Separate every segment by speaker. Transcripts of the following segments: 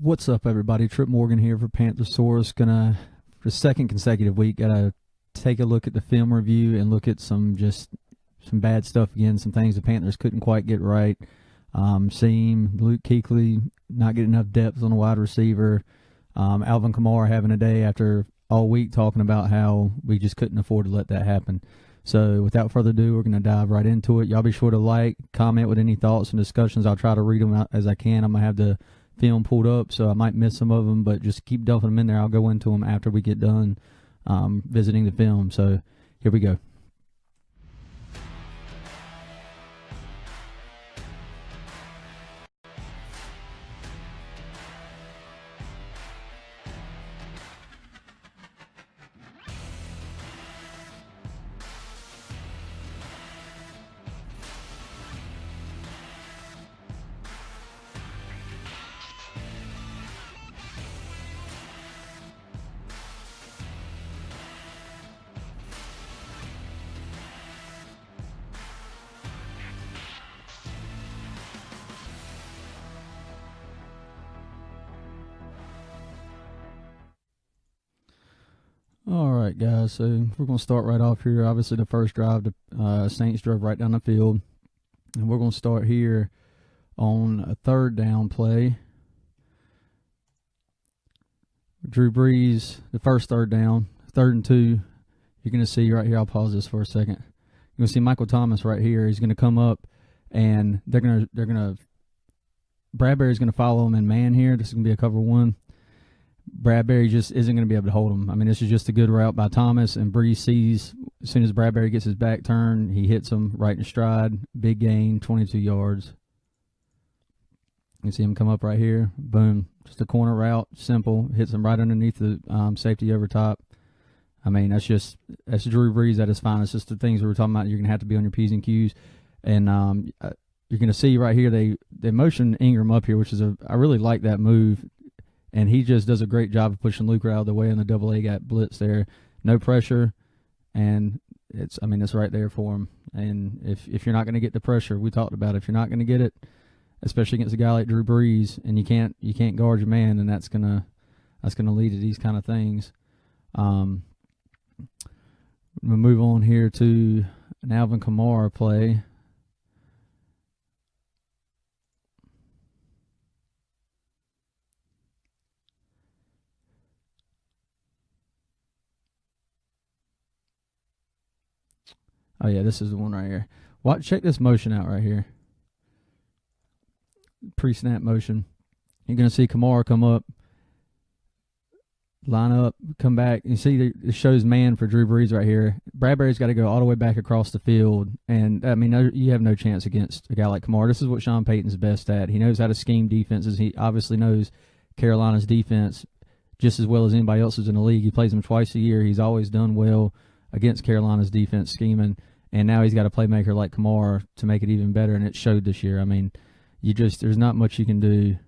Speaker 1: What's up, everybody? Trip Morgan here for Panthers. Gonna, for the second consecutive week, gotta take a look at the film review and look at some bad stuff again, some things the Panthers couldn't quite get right. Seam, Luke Kuechly not getting enough depth on a wide receiver. Alvin Kamara having a day after all week talking about how we just couldn't afford to let that happen. So without further ado, we're going to dive right into it. Y'all be sure to like, comment with any thoughts and discussions. I'll try to read them out as I can. I'm going to have the film pulled up, so I might miss some of them, but just keep dumping them in there. I'll go into them after we get done visiting the film. So here we go. All right, guys, so we're going to start right off here. Obviously, the first drive, the Saints drove right down the field. And we're going to start here on a third down play. Drew Brees, the first third down, 3rd and 2. You're going to see right here, I'll pause this for a second. You're going to see Michael Thomas right here. He's going to come up, and Bradbury's going to follow him in man here. This is going to be a cover one. Bradbury just isn't going to be able to hold him. I mean, this is just a good route by Thomas, and Brees sees as soon as Bradbury gets his back turned, he hits him right in stride. Big gain, 22 yards. You see him come up right here. Boom. Just a corner route, simple. Hits him right underneath the safety over top. I mean, that's Drew Brees at his finest. Just the things we were talking about. You're going to have to be on your P's and Q's. And you're going to see right here, they motion Ingram up here, which is I really like that move. And he just does a great job of pushing Luke out of the way, and the double A got blitz there. No pressure, and it's right there for him. And if you're not going to get the pressure, we talked about it, if you're not going to get it, especially against a guy like Drew Brees, and you can't guard your man, then that's gonna lead to these kind of things. We'll move on here to an Alvin Kamara play. Oh, yeah, this is the one right here. Check this motion out right here. Pre-snap motion. You're going to see Kamara come up, line up, come back. You see it shows man for Drew Brees right here. Bradbury's got to go all the way back across the field. And, I mean, you have no chance against a guy like Kamara. This is what Sean Payton's best at. He knows how to scheme defenses. He obviously knows Carolina's defense just as well as anybody else's in the league. He plays them twice a year. He's always done well against Carolina's defense scheming. And now he's got a playmaker like Kamara to make it even better, and it showed this year. I mean, there's not much you can do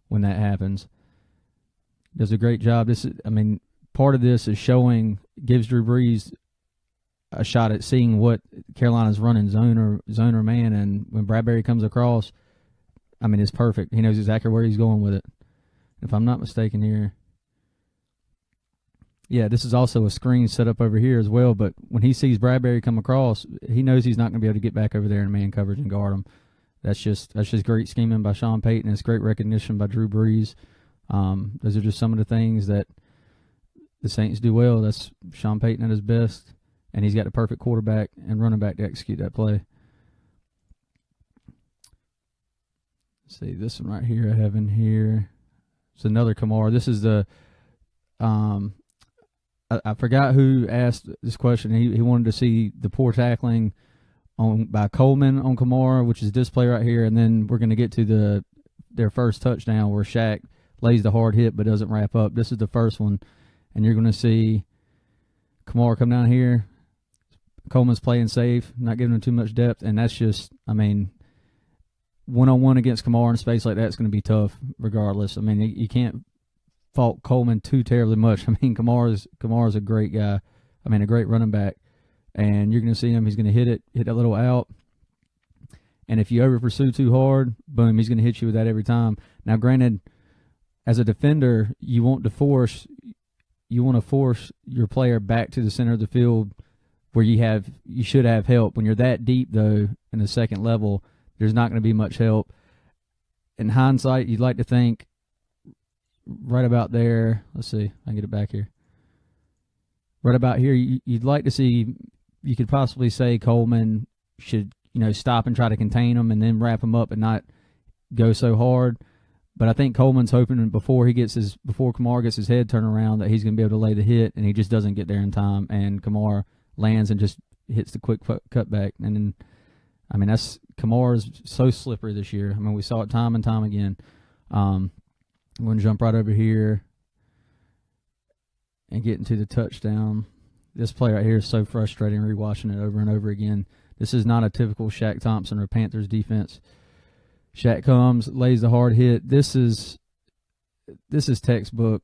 Speaker 1: when that happens. Does a great job. Part of this is gives Drew Brees a shot at seeing what Carolina's running, zone or man, and when Bradbury comes across, I mean, it's perfect. He knows exactly where he's going with it. If I'm not mistaken here. Yeah, this is also a screen set up over here as well, but when he sees Bradbury come across, he knows he's not going to be able to get back over there in man coverage and guard him. That's just great scheming by Sean Payton. It's great recognition by Drew Brees. Those are just some of the things that the Saints do well. That's Sean Payton at his best, and he's got the perfect quarterback and running back to execute that play. Let's see, this one right here I have in here. It's another Kamara. This is the I forgot who asked this question. He wanted to see the poor tackling by Coleman on Kamara, which is this play right here, and then we're going to get to their first touchdown where Shaq lays the hard hit but doesn't wrap up. This is the first one, and you're going to see Kamara come down here. Coleman's playing safe, not giving him too much depth, and that's just, I mean, one-on-one against Kamara in space like that is going to be tough regardless. I mean, you can't fault Coleman too terribly much. I mean, Kamara's a great guy. I mean, a great running back. And you're going to see him. He's going to hit that little out. And if you over pursue too hard, boom, he's going to hit you with that every time. Now, granted, as a defender, you want to force your player back to the center of the field where you should have help. When you're that deep, though, in the second level, there's not going to be much help. In hindsight, you'd like to think right about there. Let's see. I can get it back here. Right about here, you'd like to see, you could possibly say Coleman should, stop and try to contain him and then wrap him up and not go so hard. But I think Coleman's hoping before Kamara gets his head turned around that he's going to be able to lay the hit, and he just doesn't get there in time, and Kamara lands and just hits the quick cutback. And then, Kamara's so slippery this year. We saw it time and time again. I'm going to jump right over here and get into the touchdown. This play right here is so frustrating, rewatching it over and over again. This is not a typical Shaq Thompson or Panthers defense. Shaq comes, lays the hard hit. This is textbook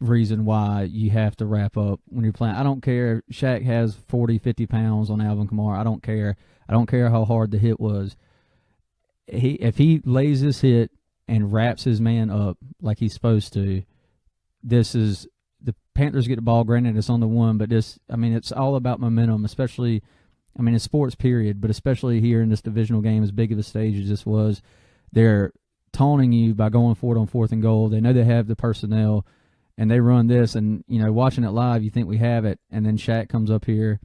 Speaker 1: reason why you have to wrap up when you're playing. I don't care. Shaq has 40, 50 pounds on Alvin Kamara. I don't care. I don't care how hard the hit was. If he lays this hit and wraps his man up like he's supposed to, the Panthers get the ball. Granted, it's on the one, but it's all about momentum, especially – in sports, period, but especially here in this divisional game, as big of a stage as this was, they're taunting you by going for it on 4th and goal. They know they have the personnel, and they run this, and, watching it live, you think we have it, and then Shaq comes up here,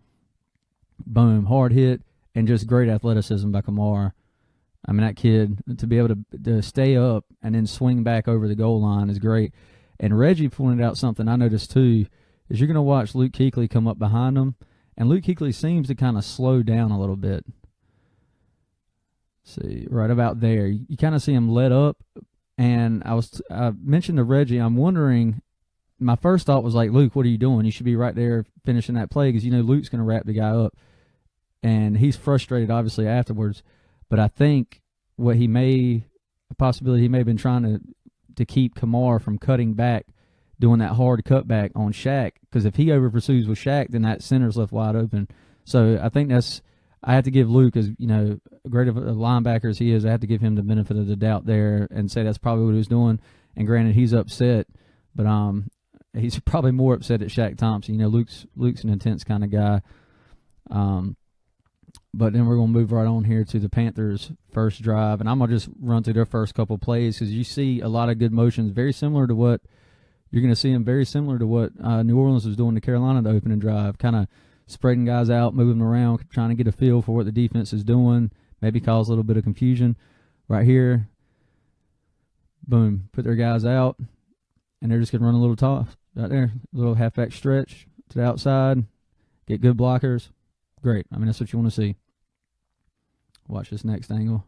Speaker 1: boom, hard hit, and just great athleticism by Kamara. That kid, to be able to stay up and then swing back over the goal line is great. And Reggie pointed out something I noticed, too, is you're going to watch Luke Kuechly come up behind him, and Luke Kuechly seems to kind of slow down a little bit. See, right about there. You kind of see him let up. And I mentioned to Reggie, I'm wondering, my first thought was like, Luke, what are you doing? You should be right there finishing that play because Luke's going to wrap the guy up. And he's frustrated, obviously, afterwards. But I think a possibility he may have been trying to keep Kamara from cutting back, doing that hard cutback on Shaq, because if he over pursues with Shaq, then that center's left wide open. So I think I have to give Luke, as great of a linebacker as he is, I have to give him the benefit of the doubt there and say that's probably what he was doing. And granted, he's upset, but he's probably more upset at Shaq Thompson. Luke's an intense kind of guy. But then we're going to move right on here to the Panthers' first drive, and I'm going to just run through their first couple plays because you see a lot of good motions, very similar to what you're going to see them very similar to what New Orleans was doing to Carolina the opening drive, kind of spreading guys out, moving them around, trying to get a feel for what the defense is doing, maybe cause a little bit of confusion. Right here, boom, put their guys out, and they're just going to run a little toss right there, a little halfback stretch to the outside, get good blockers. Great. That's what you want to see. Watch this next angle.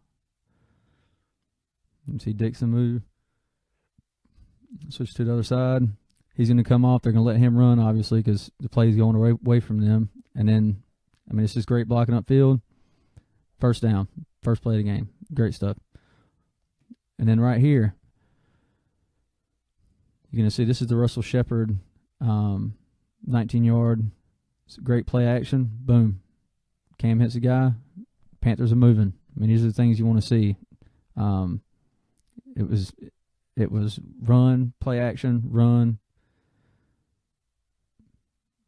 Speaker 1: You can see Dixon move. Switch to the other side. He's going to come off. They're going to let him run, obviously, because the play's going away from them. And then, it's just great blocking upfield. First down. First play of the game. Great stuff. And then right here, you're going to see this is the Russell Shepard 19-yard. It's a great play action. Boom. Cam hits the guy. Panthers are moving. These are the things you want to see. It was run, play action, run,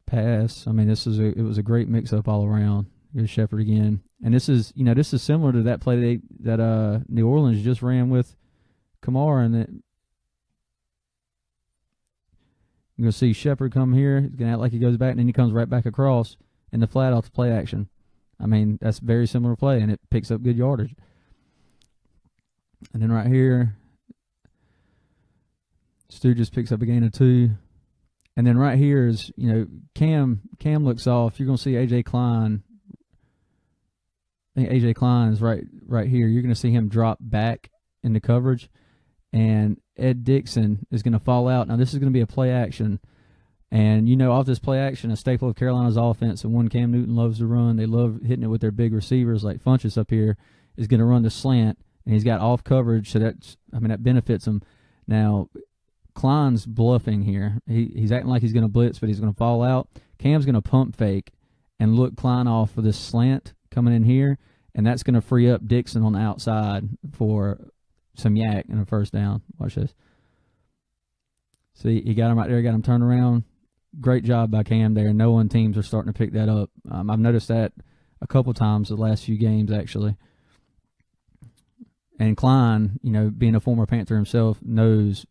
Speaker 1: pass. It was a great mix-up all around. Here's Shepard again. And this is similar to that play that New Orleans just ran with Kamara. And that you're going to see Shepard come here. He's going to act like he goes back, and then he comes right back across in the flat off the play action. That's a very similar play, and it picks up good yardage. And then right here, Stu just picks up a gain of 2. And then right here is, Cam looks off. You're going to see A.J. Klein. I think A.J. Klein is right here. You're going to see him drop back into coverage. And Ed Dixon is going to fall out. Now, this is going to be a play action. And, off this play action, a staple of Carolina's offense, and one Cam Newton loves to run. They love hitting it with their big receivers like Funchess up here, is going to run the slant. And he's got off coverage, so that benefits him. Now, Klein's bluffing here. He's acting like he's going to blitz, but he's going to fall out. Cam's going to pump fake and look Klein off for this slant coming in here, and that's going to free up Dixon on the outside for some yak and a first down. Watch this. See, he got him right there, got him turned around. Great job by Cam there. Knowing teams are starting to pick that up. I've noticed that a couple times the last few games, actually. And Klein, being a former Panther himself, knows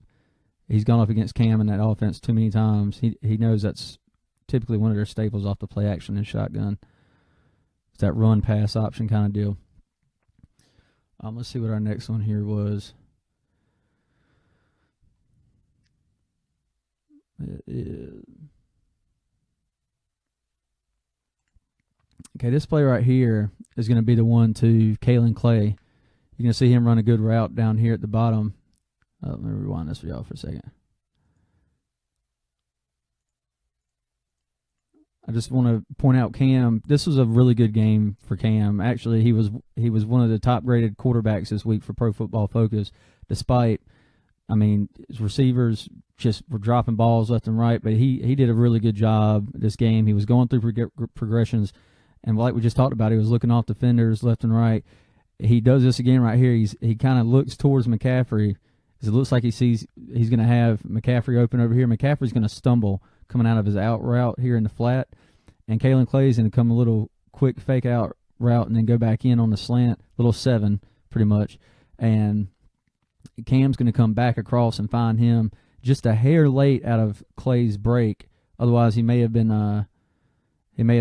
Speaker 1: he's gone up against Cam in that offense too many times. He knows that's typically one of their staples off the play action and shotgun. It's that run-pass option kind of deal. Let's see what our next one here was. It is. Okay, this play right here is going to be the one to Kalen Clay. You're going to see him run a good route down here at the bottom. Let me rewind this for y'all for a second. I just want to point out Cam. This was a really good game for Cam. Actually, he was one of the top-graded quarterbacks this week for Pro Football Focus, despite, his receivers just were dropping balls left and right, but he did a really good job this game. He was going through progressions, and like we just talked about, he was looking off defenders left and right. He does this again right here. He kind of looks towards McCaffrey. It looks like he sees he's going to have McCaffrey open over here. McCaffrey's going to stumble coming out of his out route here in the flat, and Kalen Clay's going to come a little quick fake out route and then go back in on the slant, little 7 pretty much, and Cam's going to come back across and find him just a hair late out of Clay's break. Otherwise, he may have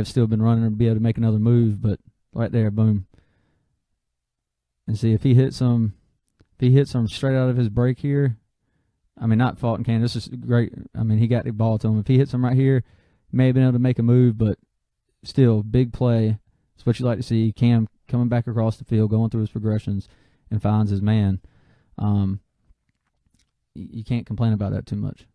Speaker 1: still been running and be able to make another move, but right there, boom. And see if he hits him straight out of his break here. Not faulting Cam. This is great. He got the ball to him. If he hits him right here, he may have been able to make a move, but still, big play. It's what you like to see. Cam coming back across the field, going through his progressions, and finds his man. You can't complain about that too much.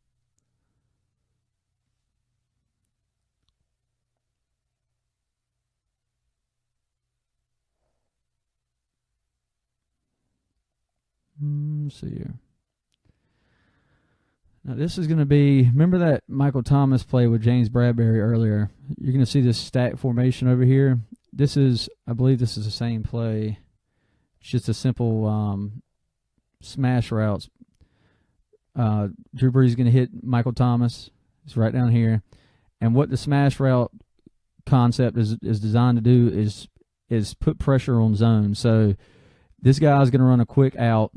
Speaker 1: Let's see here. Now this is going to be, remember that Michael Thomas play with James Bradbury earlier? You're going to see this stack formation over here. I believe this is the same play. It's just a simple smash routes. Drew Brees is going to hit Michael Thomas. It's right down here. And what the smash route concept is designed to do is put pressure on zone. So this guy's going to run a quick out.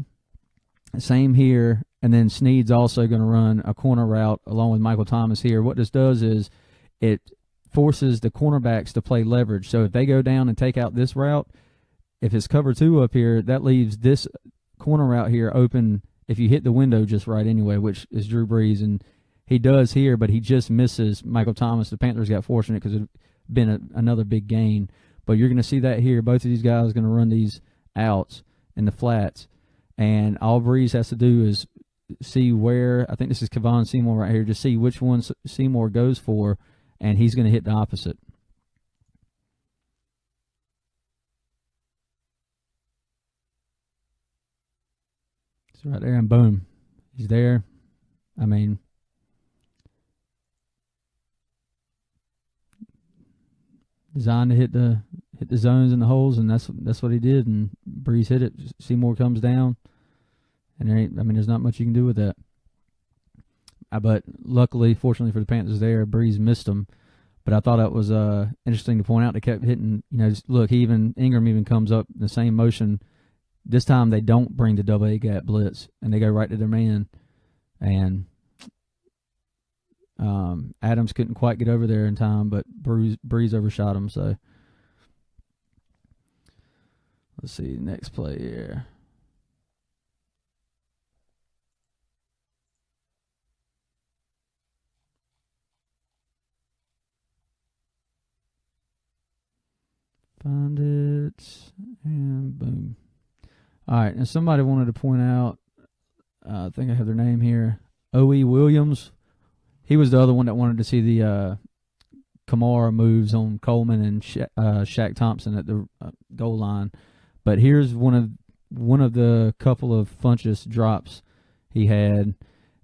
Speaker 1: Same here. And then Snead's also going to run a corner route along with Michael Thomas here. What this does is it forces the cornerbacks to play leverage. So if they go down and take out this route, if it's cover 2 up here, that leaves this corner route here open if you hit the window just right anyway, which is Drew Brees. And he does here, but he just misses Michael Thomas. The Panthers got fortunate because it had been another big gain. But you're going to see that here. Both of these guys are going to run these outs in the flats. And all Brees has to do is see where, I think this is Kevon Seymour right here, just see which one Seymour goes for, and he's going to hit the opposite. It's right there, and boom, he's there. Designed to hit the zones and the holes, and that's what he did. And Brees hit it. Seymour comes down, and there's not much you can do with that. But luckily, fortunately for the Panthers, Brees missed him. But I thought that was interesting to point out. They kept hitting. Look, Ingram even comes up in the same motion. This time they don't bring the double A gap blitz, and they go right to their man. And Adams couldn't quite get over there in time, but Brees overshot him. So let's see, next play here. Find it, and boom. All right, and somebody wanted to point out, I think I have their name here, O.E. Williams. He was the other one that wanted to see the Kamara moves on Coleman and Shaq Thompson at the goal line. But here's one of the couple of funchiest drops he had.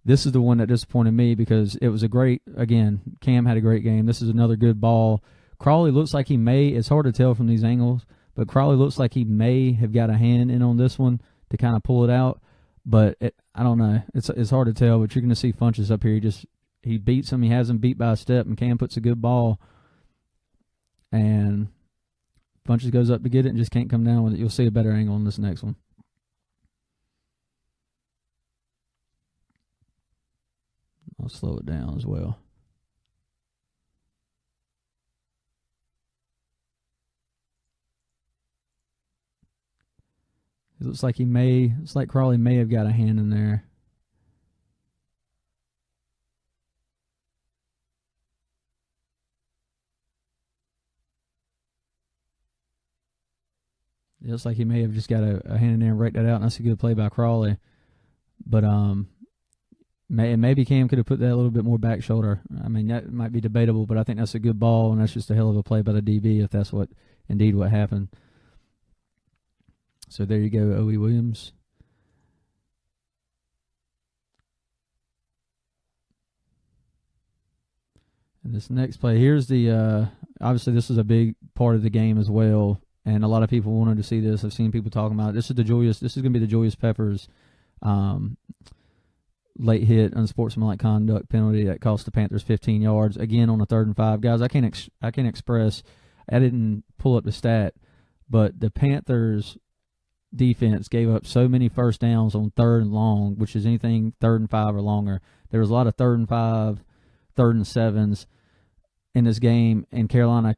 Speaker 1: This is the one that disappointed me because it was Cam had a great game. This is another good ball. Crawley looks like it's hard to tell from these angles, but Crawley looks like he may have got a hand in on this one to kind of pull it out. But I don't know. It's hard to tell. But you're going to see Funches up here. He beats him. He has him beat by a step, and Cam puts a good ball, and Funches goes up to get it and just can't come down with it. You'll see a better angle on this next one. I'll slow it down as well. It looks like Crawley may have got a hand in there. It looks like he may have just got a hand in there and raked that out, and that's a good play by Crawley. But maybe Cam could have put that a little bit more back shoulder. I mean, that might be debatable, but I think that's a good ball, and that's just a hell of a play by the DB if that's what happened. So there you go, O.E. Williams. And this next play, here's the obviously this is a big part of the game as well. And a lot of people wanted to see this. I've seen people talking about it. This is going to be the Julius Peppers late hit, unsportsmanlike conduct penalty that cost the Panthers 15 yards. Again on a 3rd and 5. Guys, I can't express. I didn't pull up the stat, but the Panthers defense gave up so many first downs on 3rd and long, which is anything 3rd and 5 or longer. There was a lot of 3rd and 5, 3rd and 7s in this game, and Carolina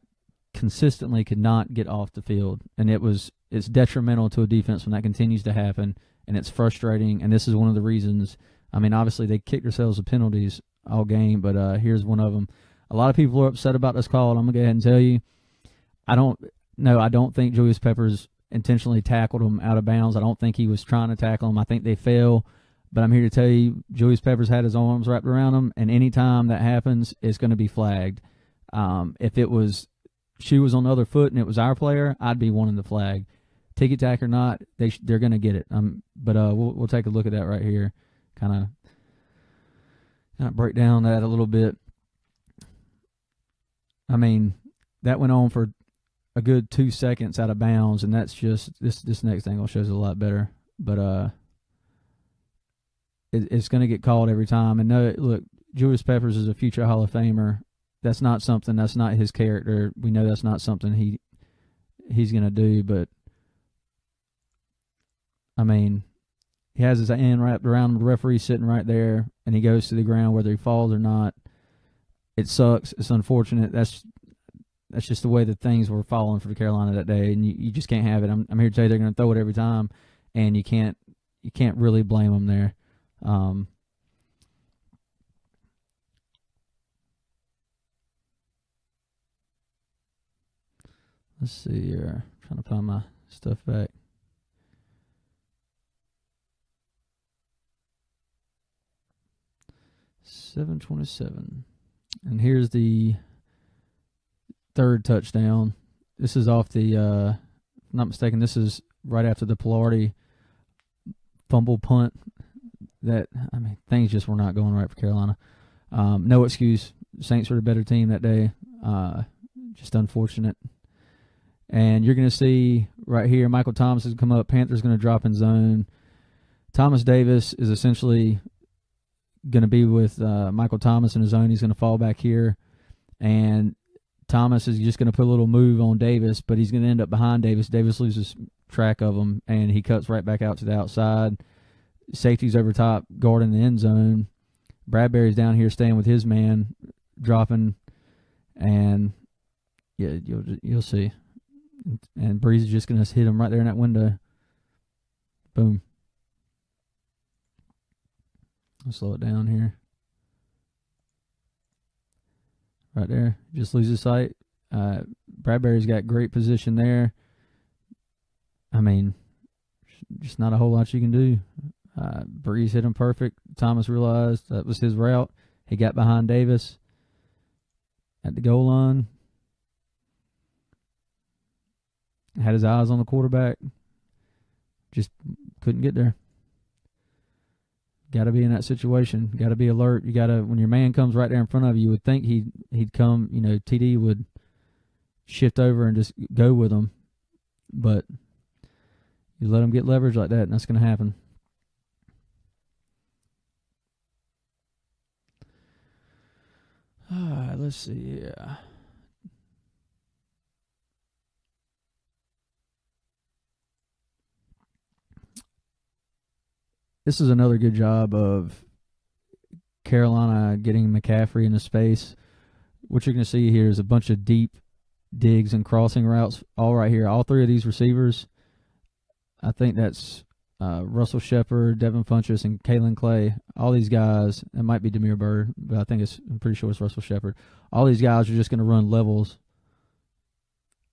Speaker 1: consistently could not get off the field, and it's detrimental to a defense when that continues to happen, and it's frustrating. And this is one of the reasons. I mean, obviously they kicked themselves with penalties all game, but here's one of them. A lot of people are upset about this call, and I'm gonna go ahead and tell you, I don't think Julius Peppers intentionally tackled him out of bounds. I don't think he was trying to tackle him. I think they fell. But I'm here to tell you, Julius Peppers had his arms wrapped around him, and any time that happens, it's going to be flagged. If she was on the other foot and it was our player, I'd be wanting the flag. Ticky tack or not, they're going to get it. But we'll take a look at that right here. Kind of break down that a little bit. I mean, that went on for a good 2 seconds out of bounds, and that's just this next angle shows it a lot better. But it's going to get called every time. And no, look, Julius Peppers is a future Hall of Famer. That's not his character. We know that's not something he's going to do. But I mean, he has his hand wrapped around him. The referee's sitting right there, and he goes to the ground whether he falls or not. It sucks. It's unfortunate. That's just the way that things were falling for Carolina that day, and you just can't have it. I'm here to tell you they're going to throw it every time, and you can't really blame them there. Let's see here. I'm trying to find my stuff back. .727. And here's the 3rd touchdown. This is off the, if I'm not mistaken, this is right after the Pilardi fumble punt. Things just were not going right for Carolina. No excuse. Saints were the better team that day. Just unfortunate. And you're going to see right here, Michael Thomas has come up. Panthers going to drop in zone. Thomas Davis is essentially going to be with Michael Thomas in his zone. He's going to fall back here. And Thomas is just going to put a little move on Davis, but he's going to end up behind Davis. Davis loses track of him, and he cuts right back out to the outside. Safety's over top, guarding the end zone. Bradbury's down here staying with his man, dropping, and yeah, you'll see. And Breeze is just going to hit him right there in that window. Boom. I'll slow it down here. Right there. Just loses sight. Bradbury's got great position there. I mean, just not a whole lot you can do. Breeze hit him perfect. Thomas realized that was his route. He got behind Davis at the goal line. Had his eyes on the quarterback. Just couldn't get there. Got to be in that situation. Got to be alert. You got to, when your man comes right there in front of you, you would think he'd come, TD would shift over and just go with him. But you let him get leverage like that, and that's going to happen. let's see. Yeah. This is another good job of Carolina getting McCaffrey into space. What you're going to see here is a bunch of deep digs and crossing routes all right here. All three of these receivers, I think that's Russell Shepard, Devin Funchess, and Kalen Clay. All these guys, it might be Damiere Byrd, but I'm pretty sure it's Russell Shepard. All these guys are just going to run levels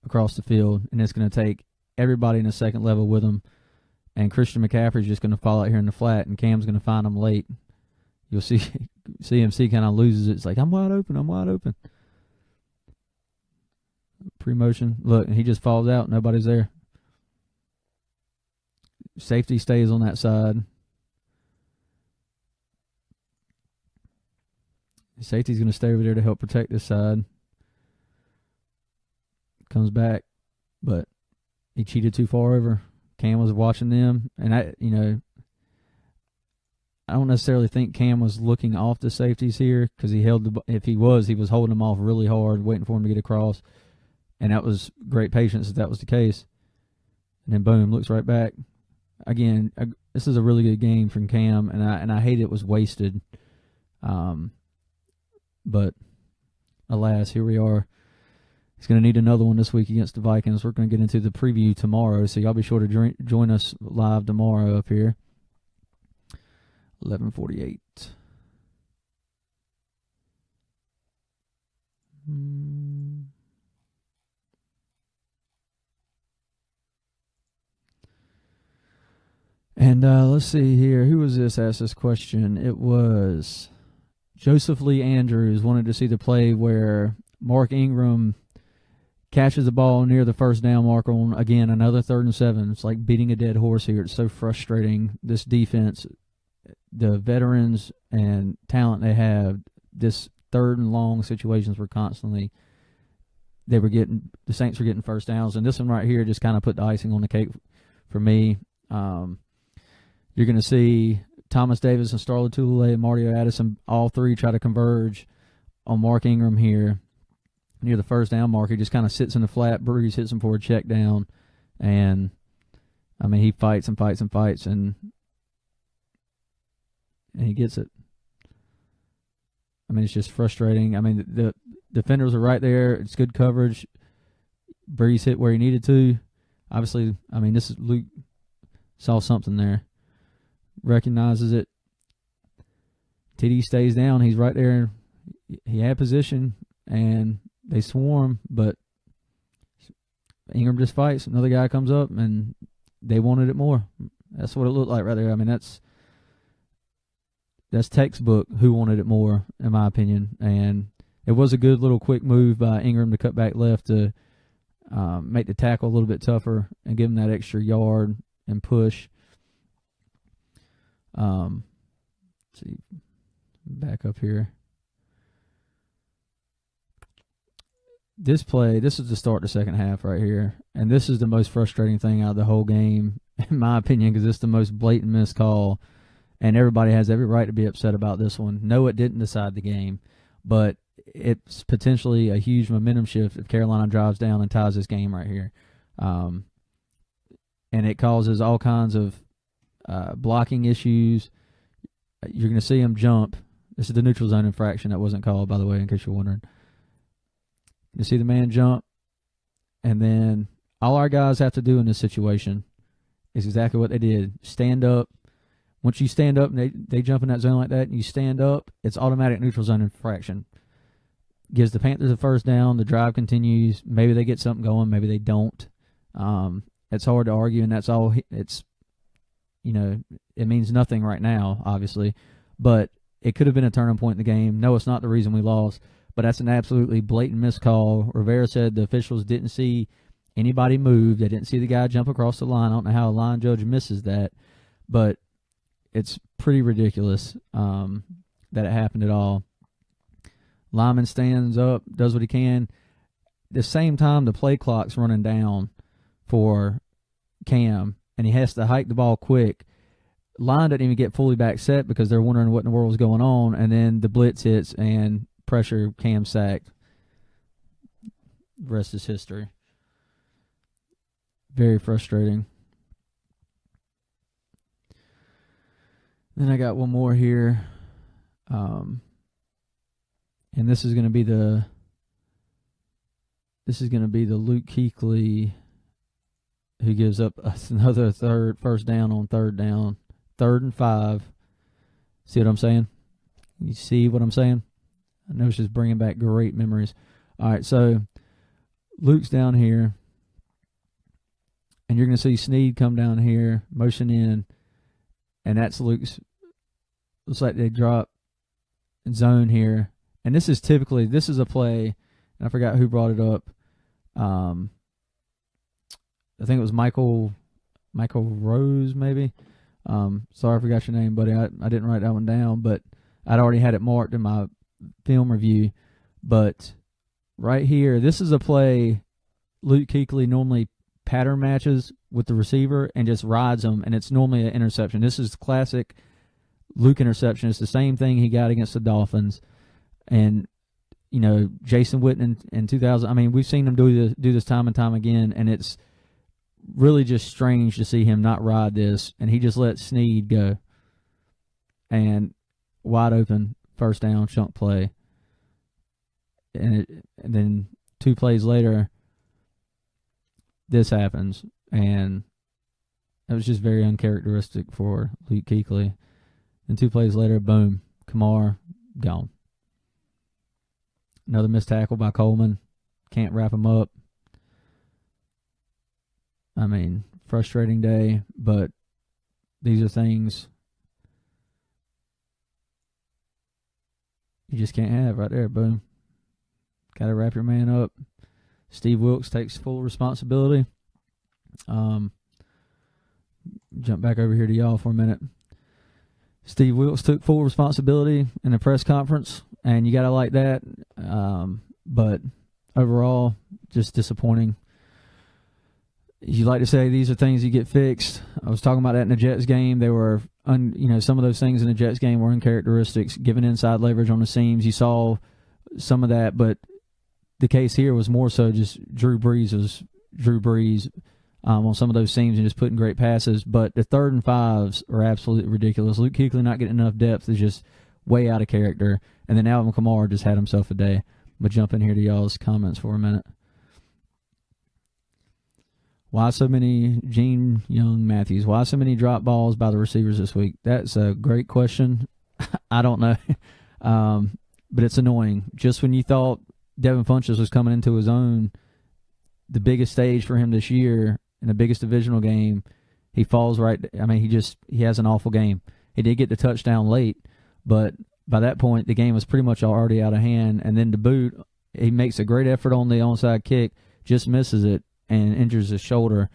Speaker 1: across the field, and it's going to take everybody in the second level with them. And Christian McCaffrey's just going to fall out here in the flat, and Cam's going to find him late. You'll see CMC kind of loses it. It's like, I'm wide open. Pre-motion. Look, and he just falls out. Nobody's there. Safety stays on that side. Safety's going to stay over there to help protect this side. Comes back, but he cheated too far over. Cam was watching them, and I don't necessarily think Cam was looking off the safeties here because he was holding them off really hard, waiting for him to get across, and that was great patience if that was the case. And then boom, looks right back. Again, this is a really good game from Cam, and I hate it was wasted. But alas, here we are. He's going to need another one this week against the Vikings. We're going to get into the preview tomorrow, so y'all be sure to join us live tomorrow up here. 11:48. And let's see here. Who was this asked this question? It was Joseph Lee Andrews wanted to see the play where Mark Ingram catches the ball near the first down marker on, again, another 3rd and 7. It's like beating a dead horse here. It's so frustrating. This defense, the veterans and talent they have, this 3rd and long situations were constantly, the Saints were getting first downs. And this one right here just kind of put the icing on the cake for me. You're going to see Thomas Davis and Star Lotulelei and Mario Addison, all three try to converge on Mark Ingram here near the first down marker. He just kind of sits in the flat. Breeze hits him for a check down. And, I mean, he fights and fights and fights, and he gets it. I mean, it's just frustrating. I mean, the defenders are right there. It's good coverage. Breeze hit where he needed to. Obviously, I mean, this is Luke saw something there. Recognizes it. TD stays down. He's right there. He had position, and they swarm, but Ingram just fights. Another guy comes up, and they wanted it more. That's what it looked like right there. I mean, that's textbook who wanted it more, in my opinion. And it was a good little quick move by Ingram to cut back left to make the tackle a little bit tougher and give him that extra yard and push. Let's see, back up here. This play, this is the start of the second half right here, and this is the most frustrating thing out of the whole game, in my opinion, because it's the most blatant missed call, and everybody has every right to be upset about this one. No, it didn't decide the game, but it's potentially a huge momentum shift if Carolina drives down and ties this game right here. And it causes all kinds of blocking issues. You're going to see him jump. This is the neutral zone infraction that wasn't called, by the way, in case you're wondering. You see the man jump, and then all our guys have to do in this situation is exactly what they did. Stand up. Once you stand up and they jump in that zone like that and you stand up, it's automatic neutral zone infraction. Gives the Panthers a first down. The drive continues. Maybe they get something going. Maybe they don't. It's hard to argue, and that's all. It means nothing right now, obviously, but it could have been a turning point in the game. No, it's not the reason we lost, but that's an absolutely blatant missed call. Rivera said the officials didn't see anybody move. They didn't see the guy jump across the line. I don't know how a line judge misses that, but it's pretty ridiculous that it happened at all. Lyman stands up, does what he can. At the same time, the play clock's running down for Cam, and he has to hike the ball quick. Line doesn't even get fully back set because they're wondering what in the world is going on, and then the blitz hits, and pressure, Cam sacked. The rest is history. Very frustrating. Then I got one more here. And this is going to be the Luke Kuechly who gives up another first down on third down. 3rd and 5. See what I'm saying? You see what I'm saying? I know it's just bringing back great memories. All right, so Luke's down here, and you're going to see Snead come down here, motion in, and that's Luke's. Looks like they drop zone here. And this is a play, and I forgot who brought it up. I think it was Michael Rose, maybe. Sorry I forgot your name, buddy. I didn't write that one down, but I'd already had it marked in my film review. But right here, this is a play Luke Kuechly normally pattern matches with the receiver and just rides them, and it's normally an interception. This is classic Luke interception. It's the same thing he got against the Dolphins. And, you know, Jason Witten in 2000, I mean, we've seen him do this time and time again, and it's really just strange to see him not ride this, and he just let Snead go. And wide open, first down, chunk play. And then 2 plays later, this happens, and it was just very uncharacteristic for Luke Kuechly. And 2 plays later, boom, Kamara, gone. Another missed tackle by Coleman. Can't wrap him up. I mean, frustrating day, but these are things you just can't have right there. Boom. Got to wrap your man up. Steve Wilkes takes full responsibility. Jump back over here to y'all for a minute. Steve Wilkes took full responsibility in the press conference, and you got to like that. But overall, just disappointing. You like to say these are things you get fixed. I was talking about that in the Jets game. They were, some of those things in the Jets game were uncharacteristics, giving inside leverage on the seams. You saw some of that, but the case here was more so just Drew Brees on some of those seams and just putting great passes. But the 3rd and 5s are absolutely ridiculous. Luke Kuechly not getting enough depth is just way out of character. And then Alvin Kamara just had himself a day. But jump in here to y'all's comments for a minute. Why so many Gene Young Matthews? Why so many drop balls by the receivers this week? That's a great question. I don't know. But it's annoying. Just when you thought Devin Funchess was coming into his own, the biggest stage for him this year in the biggest divisional game, he falls right. I mean, he has an awful game. He did get the touchdown late, but by that point, the game was pretty much already out of hand. And then to boot, he makes a great effort on the onside kick, just misses it, and injures his shoulder.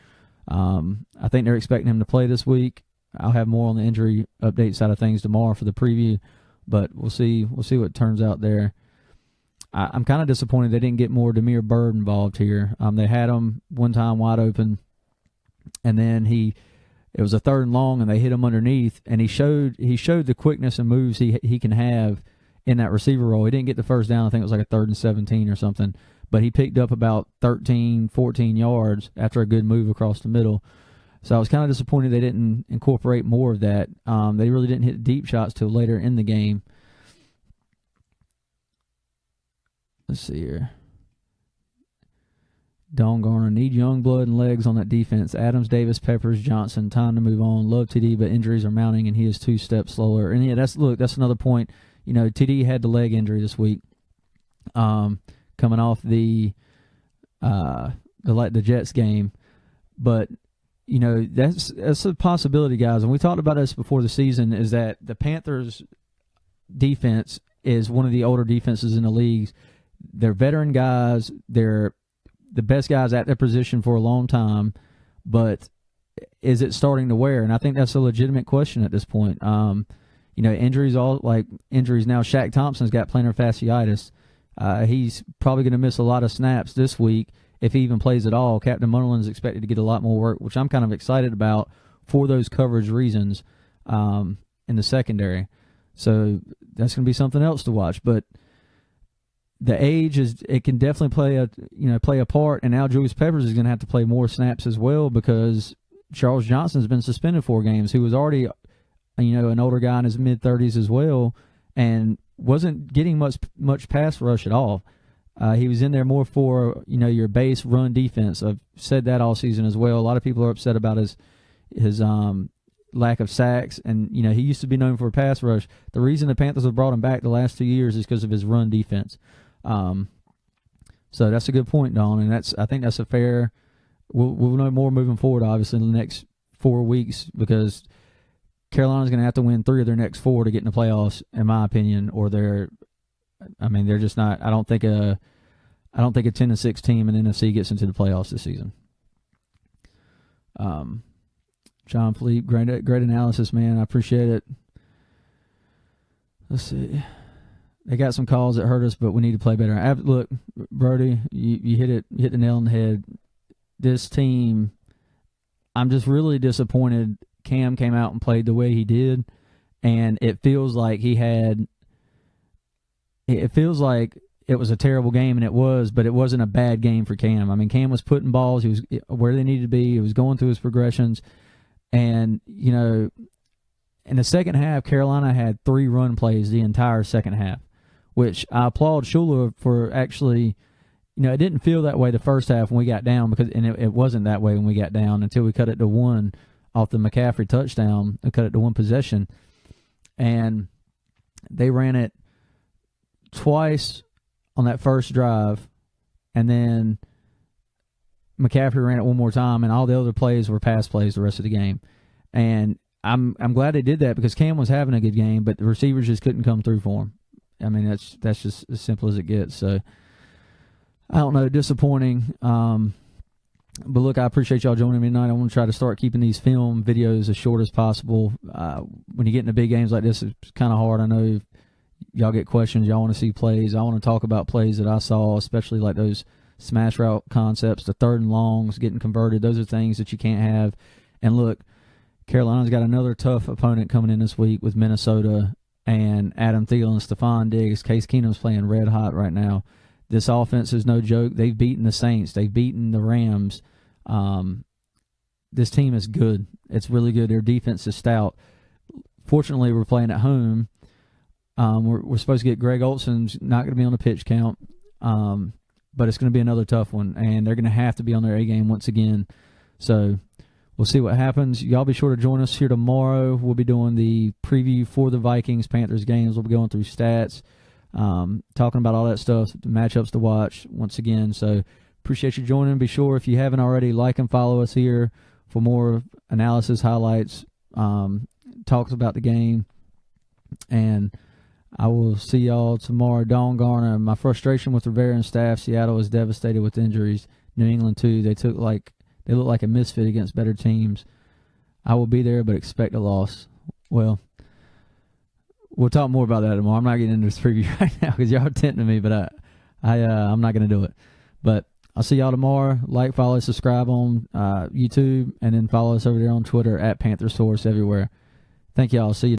Speaker 1: I think they're expecting him to play this week. I'll have more on the injury update side of things tomorrow for the preview, but we'll see what turns out there. I'm kind of disappointed they didn't get more Damiere Byrd involved here. They had him one time wide open, and then it was a 3rd and long, and they hit him underneath, and he showed the quickness and moves he can have in that receiver role. He didn't get the first down. I think it was like a 3rd and 17 or something, but he picked up about 13, 14 yards after a good move across the middle. So I was kind of disappointed they didn't incorporate more of that. They really didn't hit deep shots till later in the game. Let's see here. Don Garner, need young blood and legs on that defense. Adams, Davis, Peppers, Johnson, time to move on. Love TD, but injuries are mounting, and he is 2 steps slower. And yeah, that's another point. You know, TD had the leg injury this week, coming off the Jets game. But you know, that's a possibility, guys. And we talked about this before the season. Is that the Panthers' defense is one of the older defenses in the league. They're veteran guys. They're the best guys at their position for a long time. But is it starting to wear? And I think that's a legitimate question at this point. You know, injuries now. Shaq Thompson's got plantar fasciitis. He's probably going to miss a lot of snaps this week if he even plays at all. Captain Munderland's expected to get a lot more work, which I'm kind of excited about for those coverage reasons in the secondary. So that's going to be something else to watch. But the age it can definitely play a part, and now Julius Peppers is going to have to play more snaps as well because Charles Johnson's been suspended 4 games, who was already an older guy in his mid-30s as well, and wasn't getting much pass rush at all. He was in there more for your base run defense. I've said that all season as well. A lot of people are upset about his lack of sacks, and he used to be known for a pass rush. The reason the Panthers have brought him back the last 2 years is because of his run defense. So that's a good point, Don, and I think that's a fair. We'll know more moving forward, obviously, in the next 4 weeks, because Carolina's going to have to win 3 of their next 4 to get in the playoffs, in my opinion, or they're just not. I don't think a 10-6 team in the NFC gets into the playoffs this season. John Philippe, great analysis, man. I appreciate it. Let's see. They got some calls that hurt us, but we need to play better. Look, Brody, you hit the nail on the head. This team, I'm just really disappointed. Cam came out and played the way he did, and it feels like it was a terrible game, and it was, but it wasn't a bad game for Cam. I mean, Cam was putting balls. He was where they needed to be. He was going through his progressions. And, in the second half, Carolina had 3 run plays the entire second half, which I applaud Shula for actually, it didn't feel that way the first half when we got down, and it wasn't that way when we got down until we cut it to 1 off the McCaffrey touchdown and cut it to 1 possession. And they ran it twice on that first drive, and then McCaffrey ran it 1 more time, and all the other plays were pass plays the rest of the game. And I'm glad they did that because Cam was having a good game, but the receivers just couldn't come through for him. I mean, that's just as simple as it gets. So, I don't know, disappointing. But look, I appreciate y'all joining me tonight. I want to try to start keeping these film videos as short as possible. When you get into big games like this, it's kind of hard. I know y'all get questions. Y'all want to see plays. I want to talk about plays that I saw, especially like those smash route concepts, the 3rd and longs, getting converted. Those are things that you can't have. And look, Carolina's got another tough opponent coming in this week with Minnesota and Adam Thielen, Stephon Diggs. Case Keenum's playing red hot right now. This offense is no joke. They've beaten the Saints. They've beaten the Rams. This team is good. It's really good. Their defense is stout. Fortunately, we're playing at home. We're supposed to get Greg Olson's not going to be on the pitch count. But it's going to be another tough one, and they're going to have to be on their A game once again. So we'll see what happens. Y'all be sure to join us here tomorrow. We'll be doing the preview for the Vikings-Panthers games. We'll be going through stats, talking about all that stuff, the matchups to watch once again. So appreciate you joining. Be sure, if you haven't already, like and follow us here for more analysis, highlights, talks about the game. And I will see y'all tomorrow. Dawn Garner, my frustration with Rivera and staff. Seattle is devastated with injuries. New England too. They look like a misfit against better teams. I will be there, but expect a loss. Well, we'll talk more about that tomorrow. I'm not getting into this preview right now because y'all are tempting me, but I'm not going to do it. But I'll see y'all tomorrow. Like, follow, subscribe on YouTube, and then follow us over there on Twitter at Panther Source everywhere. Thank y'all. See you.